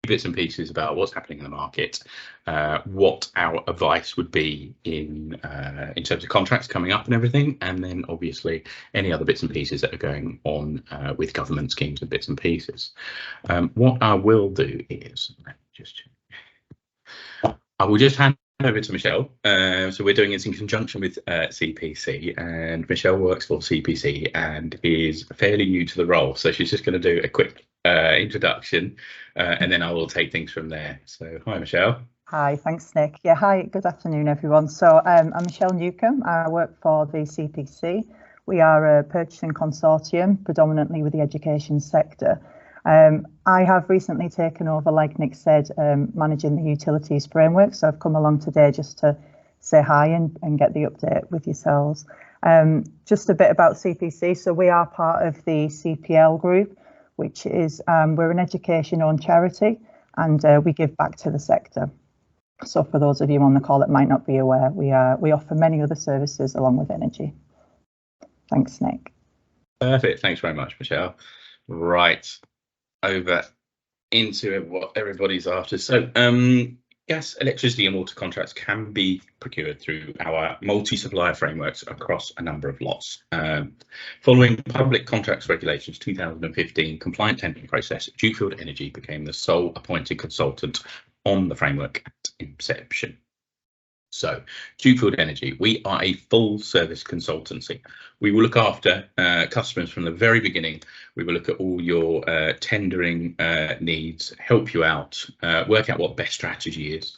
bits and pieces about what's happening in the market, what our advice would be in terms of contracts coming up and everything, and then obviously any other bits and pieces that are going on with government schemes and bits and pieces. What I will do is I will just hand over to Michelle. So we're doing this in conjunction with CPC, and Michelle works for CPC and is fairly new to the role, so she's just going to do a quick introduction, and then I will take things from there. So hi, Michelle. Hi, thanks, Nick. Yeah, hi, good afternoon, everyone. So I'm Michelle Newcomb. I work for the CPC. We are a purchasing consortium, predominantly with the education sector. I have recently taken over, like Nick said, managing the utilities framework. So I've come along today just to say hi and get the update with yourselves. Just a bit about CPC. So we are part of the CPL group, which is we're an education-owned charity, and we give back to the sector. So for those of you on the call that might not be aware, we offer many other services along with energy. Thanks, Nick. Perfect. Thanks very much, Michelle. Right. Over into what everybody's after. So gas, electricity and water contracts can be procured through our multi-supplier frameworks across a number of lots. Following Public Contracts Regulations 2015 compliant tendering process, Dukefield Energy became the sole appointed consultant on the framework at inception. So Dukefield Energy, we are a full service consultancy. We will look after customers from the very beginning. We will look at all your tendering needs, help you out, work out what best strategy is.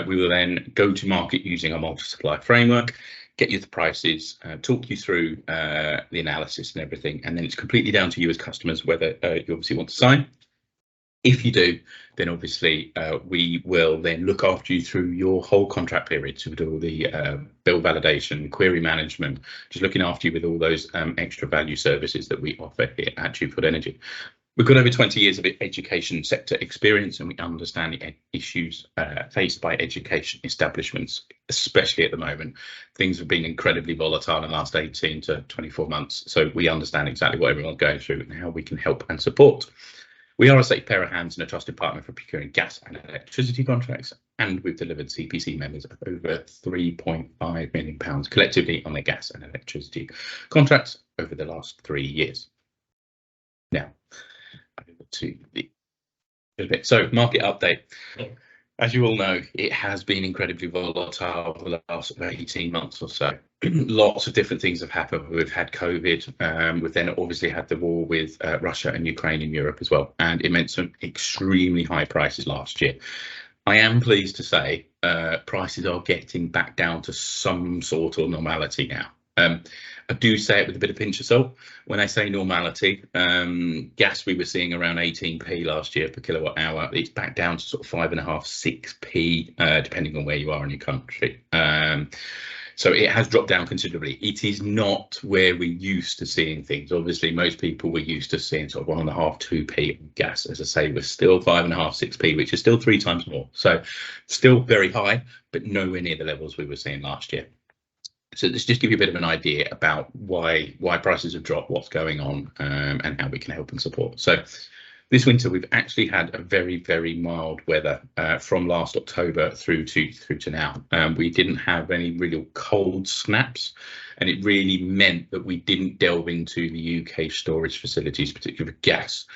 We will then go to market using our multi-supply framework, get you the prices, talk you through the analysis and everything, and then it's completely down to you as customers whether you obviously want to sign. If you do, then obviously we will then look after you through your whole contract period. So we do all the bill validation, query management, just looking after you with all those extra value services that we offer here at Dukefield Energy. We've got over 20 years of education sector experience, and we understand the issues faced by education establishments, especially at the moment. Things have been incredibly volatile in the last 18 to 24 months. So we understand exactly what everyone's going through and how we can help and support. We are a safe pair of hands and a trusted partner for procuring gas and electricity contracts, and we've delivered CPC members of over £3.5 million collectively on their gas and electricity contracts over the last 3 years. Now, over to the so market update. As you all know, it has been incredibly volatile for the last 18 months or so. Lots of different things have happened. We've had COVID, we've then obviously had the war with Russia and Ukraine in Europe as well, and it meant some extremely high prices last year. I am pleased to say prices are getting back down to some sort of normality now. I do say it with a bit of pinch of salt when I say normality. Gas we were seeing around 18p last year per kilowatt hour. It's back down to sort of 5.5, 6p, depending on where you are in your country. So it has dropped down considerably. It is not where we're used to seeing things. Obviously, most people were used to seeing sort of 1.5, 2p on gas. As I say, we're still 5.5, 6p, which is still 3 times more. So still very high, but nowhere near the levels we were seeing last year. So let's just give you a bit of an idea about why prices have dropped, what's going on, and how we can help and support. So this winter we've actually had a very, very mild weather from last October through to now. We didn't have any real cold snaps, and it really meant that we didn't delve into the UK storage facilities, particularly with gas,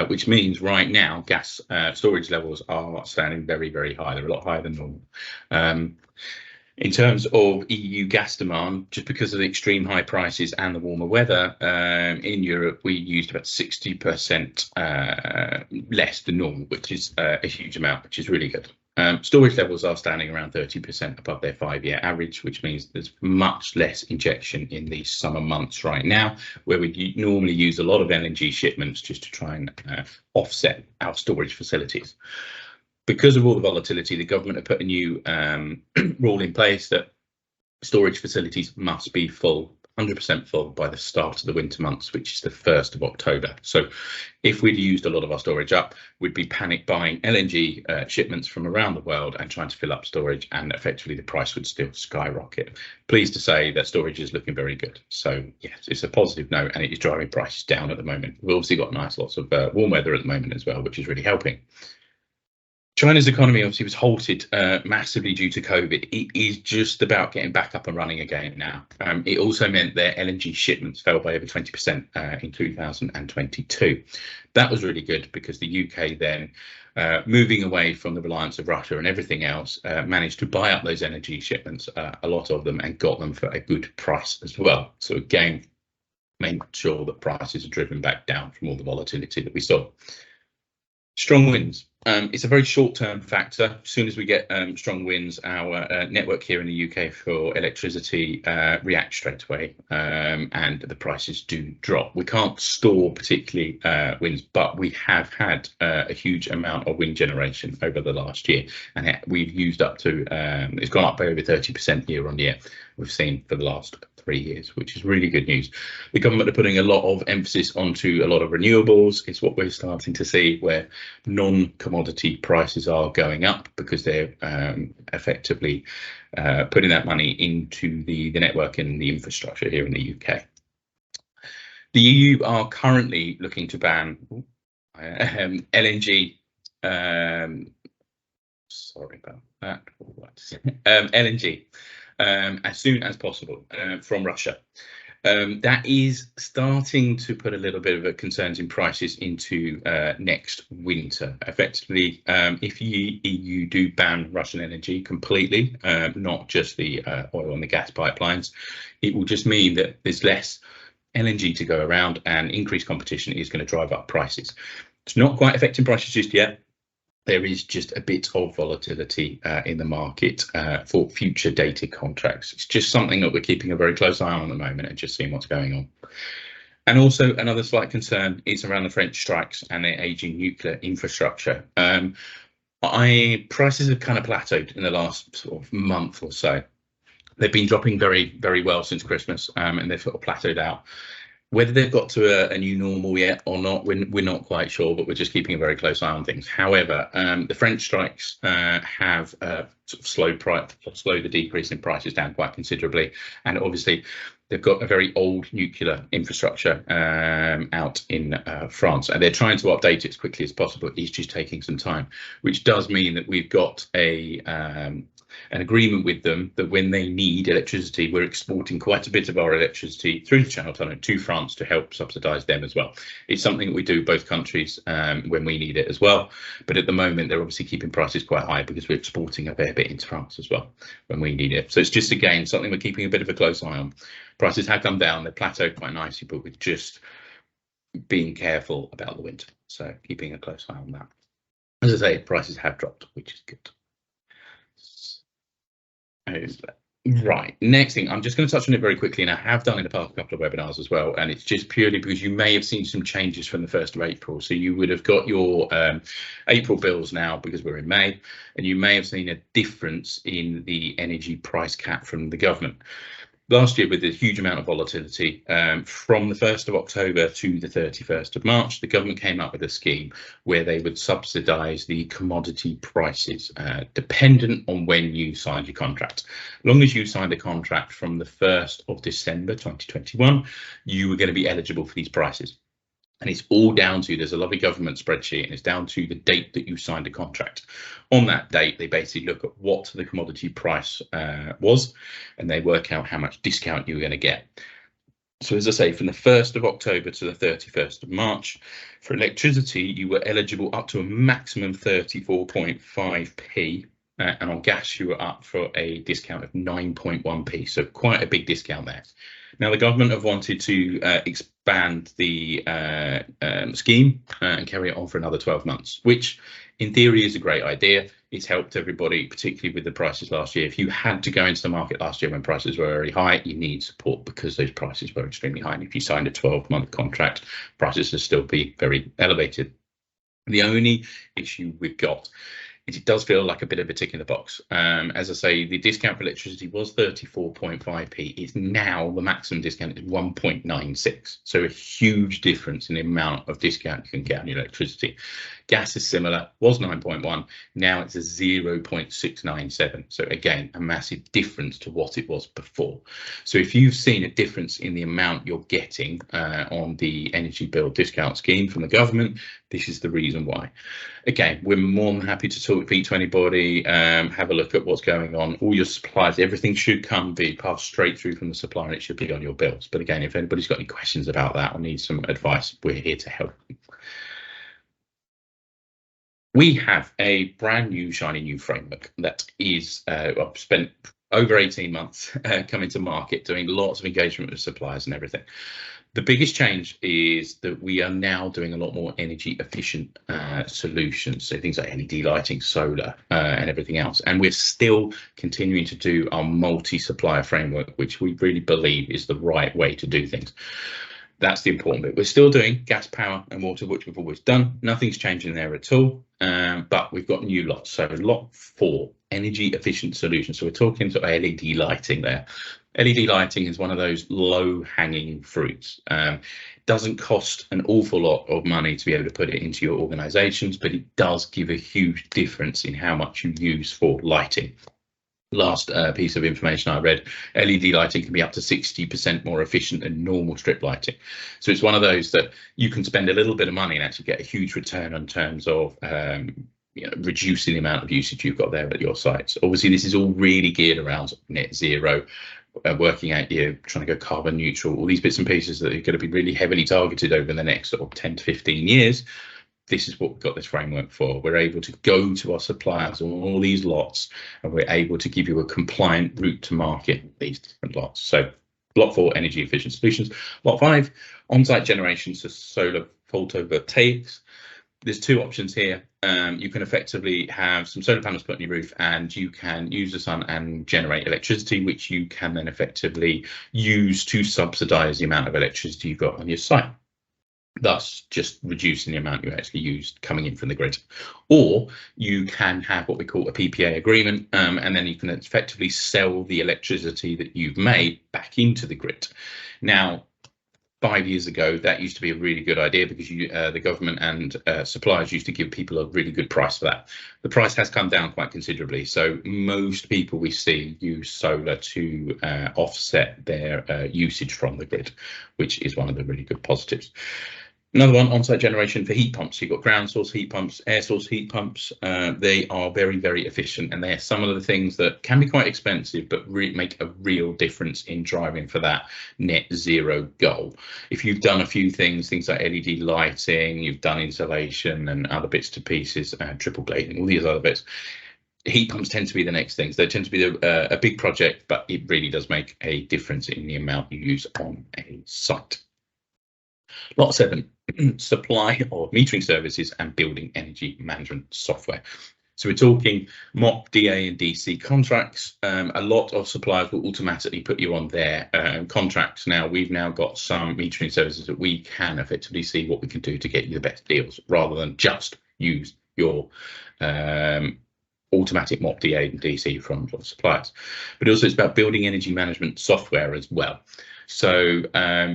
which means right now gas storage levels are standing very, very high. They're a lot higher than normal. In terms of EU gas demand, just because of the extreme high prices and the warmer weather, in Europe, we used about 60% less than normal, which is a huge amount, which is really good. Storage levels are standing around 30% above their 5-year average, which means there's much less injection in these summer months right now, where we normally use a lot of LNG shipments just to try and offset our storage facilities. Because of all the volatility, the government have put a new rule in place that storage facilities must be full, 100% full by the start of the winter months, which is the 1st of October. So if we'd used a lot of our storage up, we'd be panic buying LNG shipments from around the world and trying to fill up storage, and effectively the price would still skyrocket. Pleased to say that storage is looking very good. So yes, it's a positive note, and it is driving prices down at the moment. We've obviously got lots of warm weather at the moment as well, which is really helping. China's economy obviously was halted massively due to COVID. It is just about getting back up and running again now. It also meant their LNG shipments fell by over 20% in 2022. That was really good because the UK then, moving away from the reliance of Russia and everything else, managed to buy up those energy shipments, a lot of them, and got them for a good price as well. So again, make sure that prices are driven back down from all the volatility that we saw. Strong winds. It's a very short-term factor. As soon as we get strong winds, our network here in the UK for electricity reacts straight away, and the prices do drop. We can't store particularly winds, but we have had a huge amount of wind generation over the last year, and we've used up to, it's gone up by over 30% year on year. We've seen for the last 3 years, which is really good news. The government are putting a lot of emphasis onto a lot of renewables. It's what we're starting to see, where non-commodity prices are going up because they're effectively putting that money into the network and the infrastructure here in the UK. The EU are currently looking to ban LNG. Sorry about that. LNG. As soon as possible from Russia. That is starting to put a little bit of a concerns in prices into next winter. Effectively, if the EU do ban Russian energy completely, not just the oil and the gas pipelines, it will just mean that there's less LNG to go around, and increased competition is going to drive up prices. It's not quite affecting prices just yet. There is just a bit of volatility in the market for future dated contracts. It's just something that we're keeping a very close eye on at the moment and just seeing what's going on. And also another slight concern is around the French strikes and their aging nuclear infrastructure. Prices have kind of plateaued in the last sort of month or so. They've been dropping very, very well since Christmas, and they've sort of plateaued out. Whether they've got to a new normal yet or not, we're not quite sure, but we're just keeping a very close eye on things. However, the French strikes have sort of slowed the decrease in prices down quite considerably, and obviously they've got a very old nuclear infrastructure out in France, and they're trying to update it as quickly as possible. It's just taking some time, which does mean that we've got an agreement with them that when they need electricity, we're exporting quite a bit of our electricity through the Channel Tunnel to France to help subsidise them as well. It's something that we do both countries when we need it as well. But at the moment, they're obviously keeping prices quite high because we're exporting a fair bit into France as well when we need it. So it's just, again, something we're keeping a bit of a close eye on. Prices have come down, they've plateaued quite nicely, but we're just being careful about the winter. So keeping a close eye on that. As I say, prices have dropped, which is good. Right, next thing, I'm just going to touch on it very quickly, and I have done in the past couple of webinars as well, and it's just purely because you may have seen some changes from the 1st of April. So you would have got your April bills now because we're in May, and you may have seen a difference in the energy price cap from the government. Last year, with a huge amount of volatility, from the 1st of October to the 31st of March, the government came up with a scheme where they would subsidise the commodity prices, dependent on when you signed your contract. As long as you signed a contract from the 1st of December 2021, you were going to be eligible for these prices. And it's all down to, there's a lovely government spreadsheet, and it's down to the date that you signed a contract. On that date, they basically look at what the commodity price was, and they work out how much discount you're going to get. So as I say, from the 1st of October to the 31st of March, for electricity, you were eligible up to a maximum 34.5p. And on gas, you were up for a discount of 9.1p. So quite a big discount there. Now, the government have wanted to expand the scheme and carry it on for another 12 months, which in theory is a great idea. It's helped everybody, particularly with the prices last year. If you had to go into the market last year when prices were very high, you need support because those prices were extremely high. And if you signed a 12-month contract, prices will still be very elevated. The only issue we've got, it does feel like a bit of a tick in the box. As I say, the discount for electricity was 34.5p. It's now the maximum discount is 1.96. So a huge difference in the amount of discount you can get on your electricity. Gas is similar, was 9.1. Now it's a 0.697. So again, a massive difference to what it was before. So if you've seen a difference in the amount you're getting on the energy bill discount scheme from the government, this is the reason why. Again, we're more than happy to talk talk feet to anybody, have a look at what's going on. All your supplies, everything should be passed straight through from the supplier, and it should be on your bills. But again, if anybody's got any questions about that or needs some advice, we're here to help. We have a brand new shiny new framework that is I've spent over 18 months coming to market, doing lots of engagement with suppliers and everything. The biggest change is that we are now doing a lot more energy efficient solutions, so things like LED lighting, solar, and everything else. And we're still continuing to do our multi-supplier framework, which we really believe is the right way to do things. That's the important bit. We're still doing gas, power and water, which we've always done. Nothing's changing there at all, but we've got new lots. So lot 4, energy efficient solutions. So we're talking sort of LED lighting there. LED lighting is one of those low hanging fruits. Doesn't cost an awful lot of money to be able to put it into your organizations, but it does give a huge difference in how much you use for lighting. Last piece of information I read, LED lighting can be up to 60% more efficient than normal strip lighting. So it's one of those that you can spend a little bit of money and actually get a huge return in terms of reducing the amount of usage you've got there at your sites. Obviously, this is all really geared around net zero, working out trying to go carbon neutral, all these bits and pieces that are going to be really heavily targeted over the next sort of 10 to 15 years. This is what we've got this framework for. We're able to go to our suppliers on all these lots, and we're able to give you a compliant route to market these different lots. So lot 4, energy efficient solutions. Lot 5, on-site generation, so solar photovoltaics. There's 2 options here. You can effectively have some solar panels put on your roof, and you can use the sun and generate electricity, which you can then effectively use to subsidize the amount of electricity you've got on your site, thus just reducing the amount you actually use coming in from the grid. Or you can have what we call a PPA agreement, and then you can effectively sell the electricity that you've made back into the grid. Now, 5 years ago, that used to be a really good idea because the government and suppliers used to give people a really good price for that. The price has come down quite considerably. So most people we see use solar to offset their usage from the grid, which is one of the really good positives. Another one, on-site generation for heat pumps. You've got ground source heat pumps, air source heat pumps. They are very, very efficient, and they're some of the things that can be quite expensive, but make a real difference in driving for that net zero goal. If you've done a few things like LED lighting, you've done insulation and other bits to pieces, triple glazing, all these other bits, heat pumps tend to be the next things. They tend to be a big project, but it really does make a difference in the amount you use on a site. Lot 7, supply or metering services and building energy management software. So we're talking MOP, DA and DC contracts. A lot of suppliers will automatically put you on their contracts. Now, we've now got some metering services that we can effectively see what we can do to get you the best deals, rather than just use your automatic MOP, DA and DC from suppliers. But also it's about building energy management software as well. So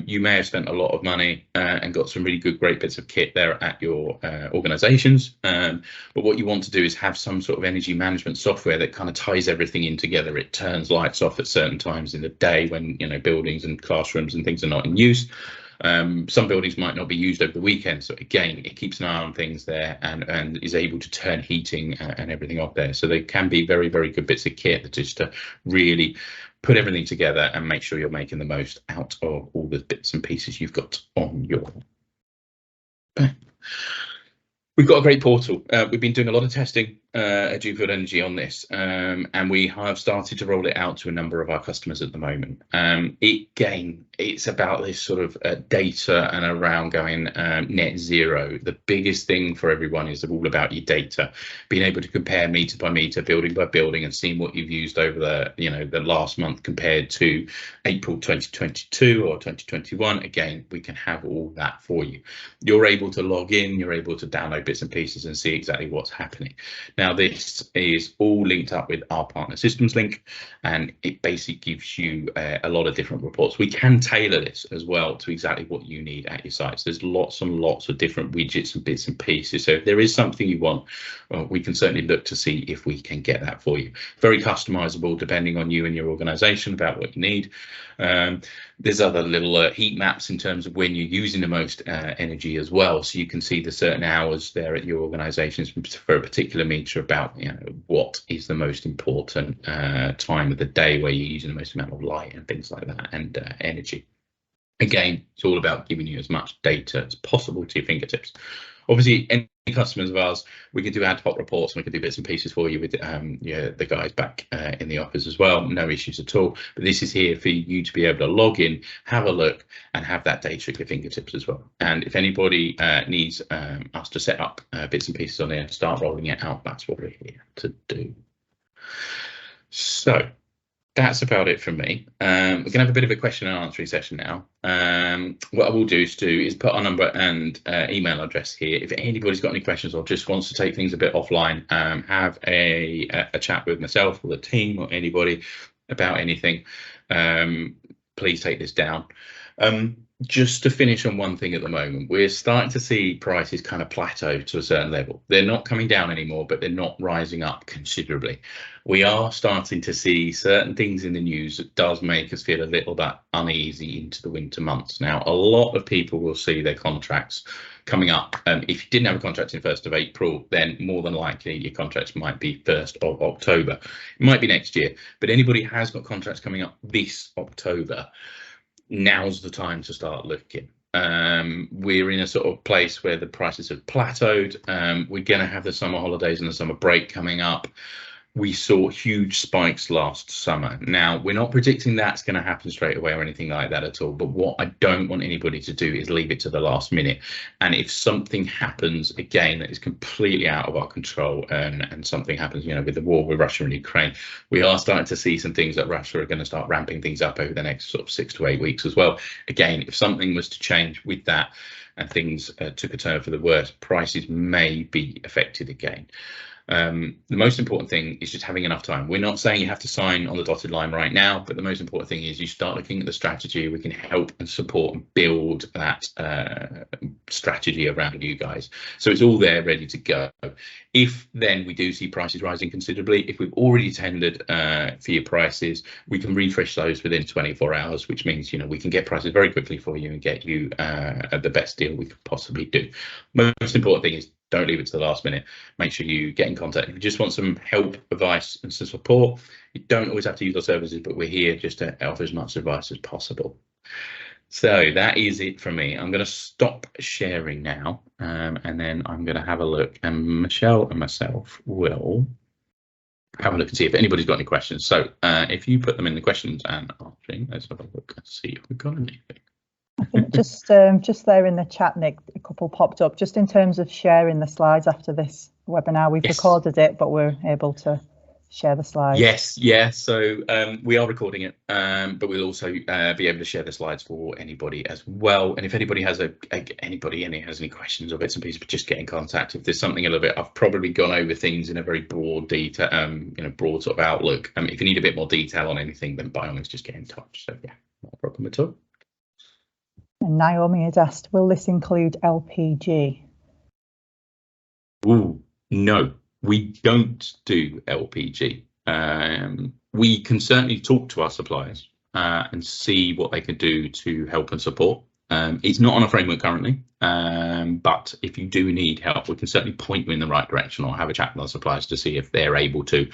you may have spent a lot of money and got some really great bits of kit there at your organizations. But what you want to do is have some sort of energy management software that kind of ties everything in together. It turns lights off at certain times in the day when, buildings and classrooms and things are not in use. Some buildings might not be used over the weekend, so again, it keeps an eye on things there and is able to turn heating and everything off there. So they can be very, very good bits of kit that is to really put everything together and make sure you're making the most out of all the bits and pieces you've got on your We've got a great portal. We've been doing a lot of testing at Dukefield Energy on this, and we have started to roll it out to a number of our customers at the moment. It's about this sort of data and around going net zero. The biggest thing for everyone is all about your data, being able to compare meter by meter, building by building, and seeing what you've used over the last month compared to April 2022 or 2021. Again, we can have all that for you. You're able to log in, you're able to download bits and pieces and see exactly what's happening. Now, this is all linked up with our partner systems link, and it basically gives you a lot of different reports. We can tailor this as well to exactly what you need at your sites. There's lots and lots of different widgets and bits and pieces. So if there is something you want, we can certainly look to see if we can get that for you. Very customizable depending on you and your organization about what you need. There's other little heat maps in terms of when you're using the most energy as well, so you can see the certain hours there at your organisations for a particular meter about, you know, what is the most important time of the day where you're using the most amount of light and things like that, and energy. Again, it's all about giving you as much data as possible to your fingertips. Obviously, any customers of ours, we can do ad hoc reports and we can do bits and pieces for you with the guys back in the office as well. No issues at all. But this is here for you to be able to log in, have a look, and have that data at your fingertips as well. And if anybody needs us to set up bits and pieces on there and start rolling it out, that's what we're here to do. So that's about it from me. We're going to have a bit of a question and answering session now. What I will do is put our number and email address here. If anybody's got any questions or just wants to take things a bit offline, have a chat with myself or the team or anybody about anything, please take this down. Just to finish on one thing at the moment, we're starting to see prices kind of plateau to a certain level. They're not coming down anymore, but they're not rising up considerably. We are starting to see certain things in the news that does make us feel a little bit uneasy into the winter months. Now, a lot of people will see their contracts coming up. If you didn't have a contract in 1st of April, then more than likely your contracts might be 1st of October. It might be next year, but anybody who has got contracts coming up this October, now's the time to start looking. We're in a sort of place where the prices have plateaued. We're going to have the summer holidays and the summer break coming up. We saw huge spikes last summer. Now, we're not predicting that's going to happen straight away or anything like that at all. But what I don't want anybody to do is leave it to the last minute. And if something happens, again, that is completely out of our control, and something happens, you know, with the war with Russia and Ukraine, we are starting to see some things that Russia are going to start ramping things up over the next sort of 6 to 8 weeks as well. Again, if something was to change with that and things took a turn for the worse, prices may be affected again. The most important thing is just having enough time. We're not saying you have to sign on the dotted line right now, but the most important thing is you start looking at the strategy. We can help and support and build that strategy around you guys. So it's all there ready to go. If then we do see prices rising considerably, if we've already tendered for your prices, we can refresh those within 24 hours, which means, you know, we can get prices very quickly for you and get you the best deal we could possibly do. Most important thing is don't leave it to the last minute. Make sure you get in contact. If you just want some help, advice and some support, you don't always have to use our services, but we're here just to offer as much advice as possible. So that is it from me. I'm going to stop sharing now, and then I'm going to have a look, and Michelle and myself will have a look and see if anybody's got any questions. So if you put them in the questions and answering, let's have a look and see if we've got anything. I think just there in the chat, Nick, a couple popped up just in terms of sharing the slides after this webinar. We've recorded it, but we're able to share the slides. Yes, yeah. So we are recording it, but we'll also be able to share the slides for anybody as well. And if anybody has any questions or bits and pieces, just get in contact. If there's something a little bit, I've probably gone over things in a very broad detail, broad sort of outlook. If you need a bit more detail on anything, then by all means just get in touch. So yeah, not a problem at all. And Naomi had asked, will this include LPG? Ooh, no, we don't do LPG. We can certainly talk to our suppliers and see what they can do to help and support. It's not on a framework currently, but if you do need help, we can certainly point you in the right direction or have a chat with our suppliers to see if they're able to.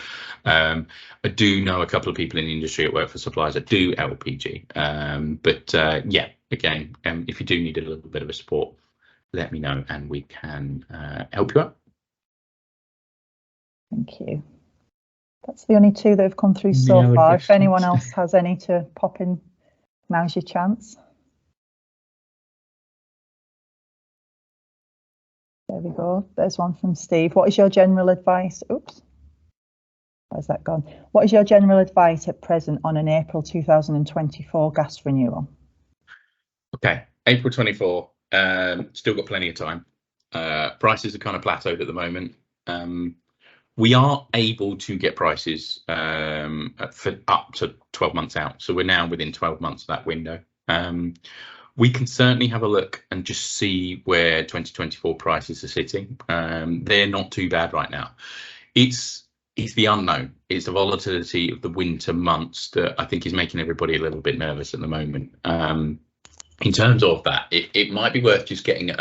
I do know a couple of people in the industry that work for suppliers that do LPG, but yeah, again, if you do need a little bit of a support, let me know and we can help you out. Thank you. That's the only two that have come through so far. If anyone else has any to pop in, now's your chance. There we go. There's one from Steve. What is your general advice? Oops. Where's that gone? What is your general advice at present on an April 2024 gas renewal? Okay, April 24, still got plenty of time. Prices are kind of plateaued at the moment. We are able to get prices for up to 12 months out. So we're now within 12 months of that window. We can certainly have a look and just see where 2024 prices are sitting. They're not too bad right now. It's the unknown. It's the volatility of the winter months that I think is making everybody a little bit nervous at the moment. In terms of that, it might be worth just getting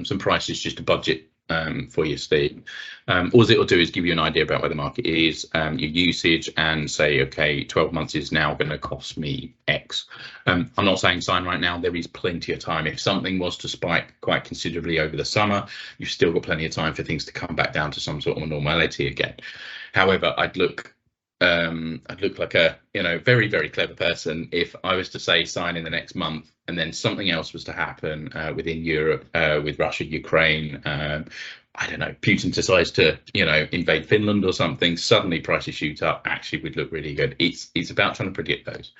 some prices just to budget for your scheme. All it'll do is give you an idea about where the market is, your usage, and say, okay, 12 months is now going to cost me X. I'm not saying sign right now. There is plenty of time. If something was to spike quite considerably over the summer, you've still got plenty of time for things to come back down to some sort of normality again. However, I'd look like a very, very clever person if I was to say sign in the next month and then something else was to happen within Europe with Russia, Ukraine. I don't know, Putin decides to invade Finland or something, suddenly prices shoot up. Actually would look really good. It's about trying to predict those.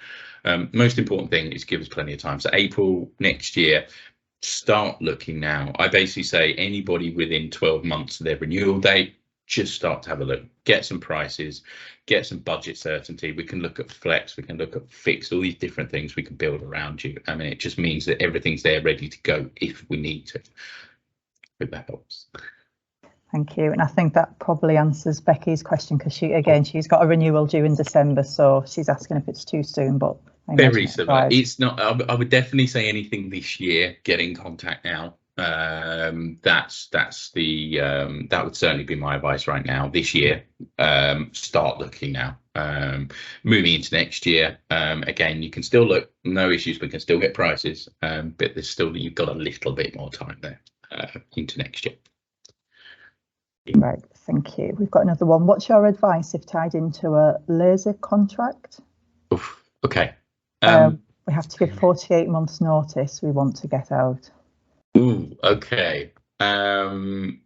Most important thing is give us plenty of time. So April next year, start looking now. I basically say anybody within 12 months of their renewal date, just start to have a look, get some prices, get some budget certainty. We can look at flex, we can look at fixed, all these different things we can build around you. I mean, it just means that everything's there ready to go if we need to. Hope that helps. Thank you. And I think that probably answers Becky's question, because she's got a renewal due in December, so she's asking if it's too soon, but very similar. It's not. I would definitely say anything this year, get in contact now. That's the that would certainly be my advice right now. This year, start looking now. Moving into next year, again, you can still look, no issues. We can still get prices, but there's still, you've got a little bit more time there into next year. Right, thank you. We've got another one. What's your advice if tied into a laser contract? Oof, okay. We have to give 48 months notice. We want to get out. Ooh, okay. I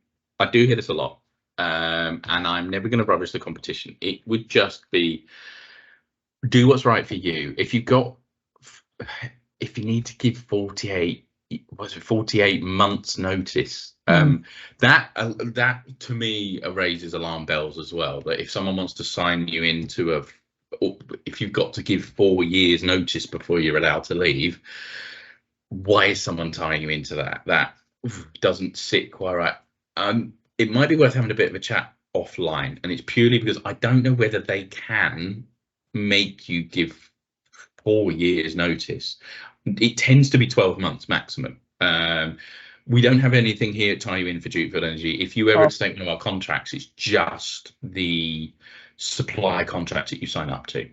do hear this a lot, and I'm never going to rubbish the competition. It would just be, do what's right for you. If you need to give 48 months notice, that to me raises alarm bells as well. That if someone wants to sign you into if you've got to give 4 years notice before you're allowed to leave, why is someone tying you into that? That doesn't sit quite right. It might be worth having a bit of a chat offline, and it's purely because I don't know whether they can make you give 4 years notice. It tends to be 12 months maximum. We don't have anything here to tie you in for Dukefield Energy. If you ever take one of our contracts, it's just the supply contract that you sign up to.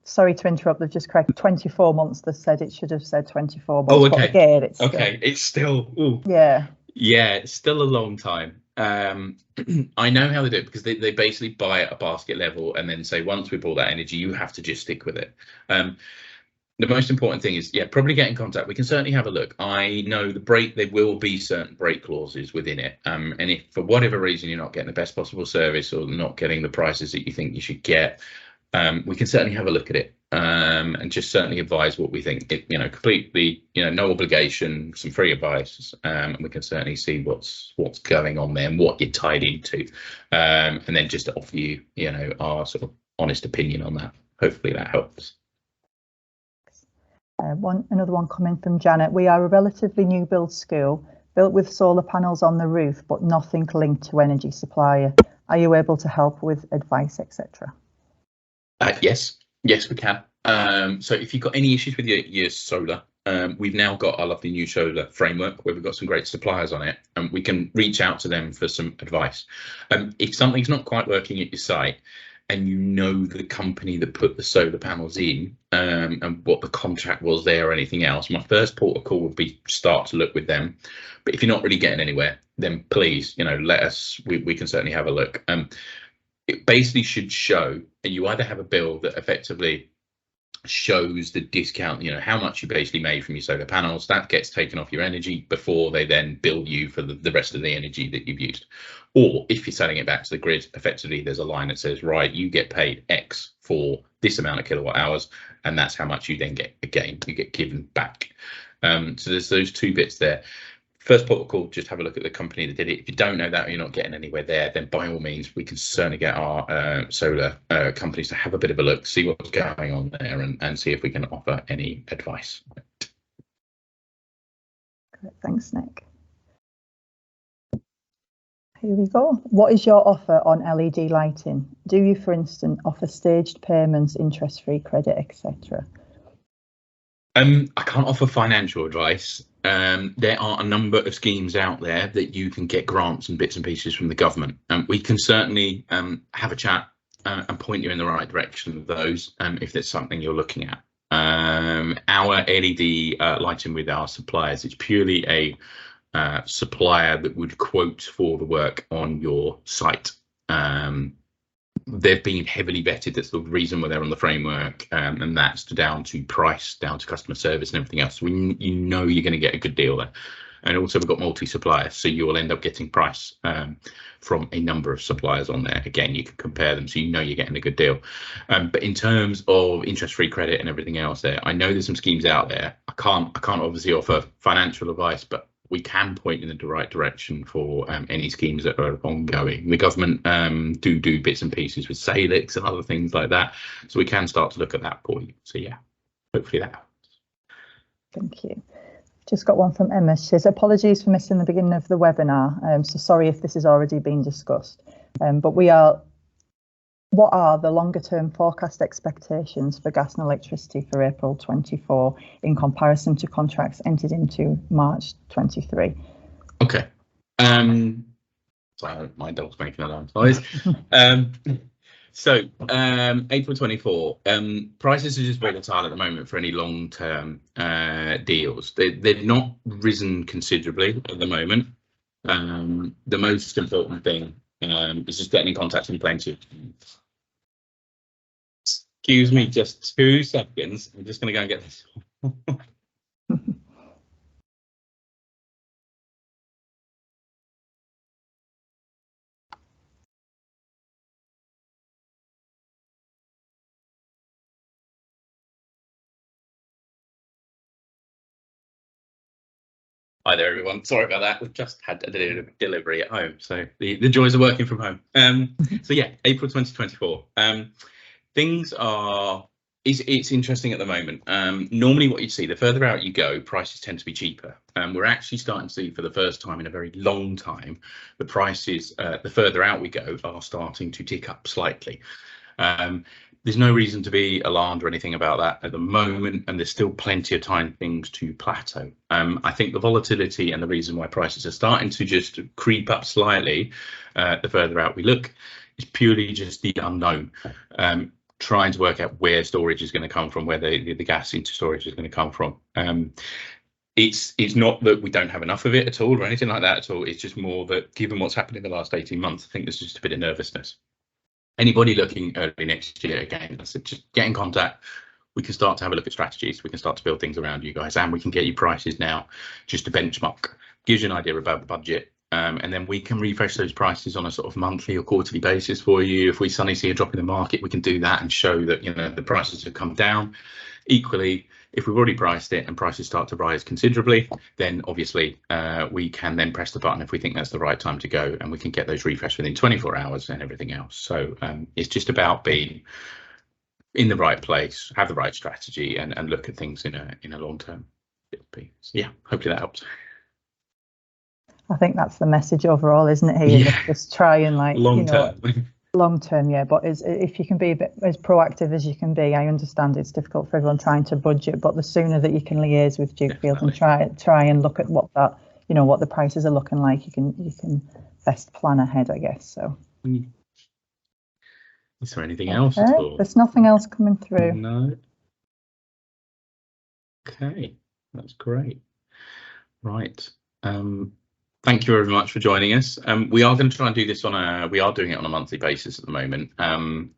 Sorry to interrupt. They've just corrected 24 months. They said it should have said 24 months. Oh, okay. Again, It's still. Ooh. Yeah, it's still a long time. I know how they do it, because they basically buy at a basket level and then say, once we bought that energy, you have to just stick with it. The most important thing is, probably get in contact. We can certainly have a look. I know there will be certain break clauses within it. And if for whatever reason you're not getting the best possible service or not getting the prices that you think you should get, we can certainly have a look at it, and just certainly advise what we think. Completely, no obligation, some free advice, and we can certainly see what's going on there and what you're tied into, and then just to offer you, our sort of honest opinion on that. Hopefully that helps. Another one coming from Janet. We are a relatively new build school, built with solar panels on the roof, but nothing linked to energy supplier. Are you able to help with advice, etc.? Yes, we can. So if you've got any issues with your solar, we've now got our lovely new solar framework where we've got some great suppliers on it, and we can reach out to them for some advice. If something's not quite working at your site, and the company that put the solar panels in, and what the contract was there or anything else, my first port of call would be start to look with them. But if you're not really getting anywhere, then please, let us, we can certainly have a look. It basically should show, and you either have a bill that effectively shows the discount, how much you basically made from your solar panels. That gets taken off your energy before they then bill you for the rest of the energy that you've used. Or if you're selling it back to the grid, effectively there's a line that says, right, you get paid X for this amount of kilowatt hours, and that's how much you then get again, you get given back. So there's those two bits there. First port of call, just have a look at the company that did it. If you don't know that or you're not getting anywhere there, then by all means, we can certainly get our solar companies to have a bit of a look, see what's going on there, and see if we can offer any advice. Great, thanks, Nick. Here we go. What is your offer on LED lighting? Do you, for instance, offer staged payments, interest-free credit, etc.? I can't offer financial advice. there are a number of schemes out there that you can get grants and bits and pieces from the government, and we can certainly have a chat and point you in the right direction of those if there's something you're looking at. Our LED lighting with our suppliers, it's purely a supplier that would quote for the work on your site. They've been heavily vetted. That's the reason why they're on the framework, and that's down to price, down to customer service and everything else. So you know you're going to get a good deal there. And also we've got multi-suppliers, so you will end up getting price from a number of suppliers on there. Again, you can compare them, so you know you're getting a good deal. But in terms of interest-free credit and everything else there, I know there's some schemes out there. I can't obviously offer financial advice, but we can point in the right direction for any schemes that are ongoing. The government do bits and pieces with Salix and other things like that, so we can start to look at that for you. So yeah, hopefully that helps. Thank you. Just got one from Emma. She says, apologies for missing the beginning of the webinar. So sorry if this has already been discussed. But what are the longer term forecast expectations for gas and electricity for April 24 in comparison to contracts entered into March 23? Okay. Sorry, my dog's making alarm noise. So April 24, prices are just volatile at the moment for any long-term deals. They've not risen considerably at the moment. The most important thing is just getting in contact and plenty. Excuse me, just 2 seconds. I'm just going to go and get this. Hi there, everyone. Sorry about that. We've just had a delivery at home, so the joys of working from home. So yeah, April 2024. Things are. It's interesting at the moment. Normally, what you see, the further out you go, prices tend to be cheaper. We're actually starting to see, for the first time in a very long time, the prices, the further out we go, are starting to tick up slightly. There's no reason to be alarmed or anything about that at the moment, and there's still plenty of time for things to plateau. I think the volatility and the reason why prices are starting to just creep up slightly the further out we look is purely just the unknown. Trying to work out where storage is going to come from, where the gas into storage is going to come from. It's not that we don't have enough of it at all or anything like that at all. It's just more that, given what's happened in the last 18 months, I think there's just a bit of nervousness. Anybody looking early next year, again, I said, just get in contact. We can start to have a look at strategies. We can start to build things around you guys, and we can get you prices now just to benchmark. Gives you an idea about the budget. And then we can refresh those prices on a sort of monthly or quarterly basis for you. If we suddenly see a drop in the market, we can do that and show that, you know, the prices have come down. Equally, if we've already priced it and prices start to rise considerably, then obviously we can then press the button if we think that's the right time to go, and we can get those refreshed within 24 hours and everything else. So it's just about being in the right place, have the right strategy, and look at things in a long term. So yeah, hopefully that helps. I think that's the message overall, isn't it? Here, yeah. Just try and long term. Long term, yeah. But if you can be a bit as proactive as you can be, I understand it's difficult for everyone trying to budget, but the sooner that you can liaise with Dukefield and try and look at what that, you know, what the prices are looking like, you can best plan ahead, I guess. So. Is there anything else at all? There's nothing else coming through. No. Okay, that's great. Right. Thank you very much for joining us. We are going to try and do this we are doing it on a monthly basis at the moment.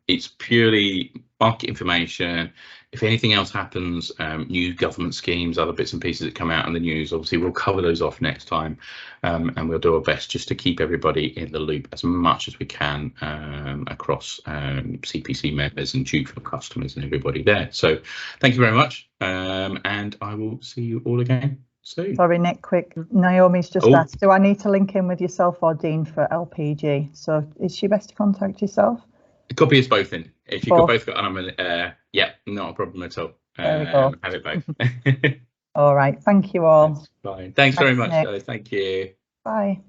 It's purely market information. If anything else happens, new government schemes, other bits and pieces that come out in the news, obviously we'll cover those off next time, and we'll do our best just to keep everybody in the loop as much as we can across CPC members and Dukefield customers and everybody there. So thank you very much, and I will see you all again. Sorry, Nick, quick. Naomi's just asked, do I need to link in with yourself or Dean for LPG? So is she best to contact yourself? Copy us both in. If you've both got yeah, not a problem at all. There we go. Have it both. All right. Thank you all. That's fine. Thanks very much, guys. Thank you. Bye.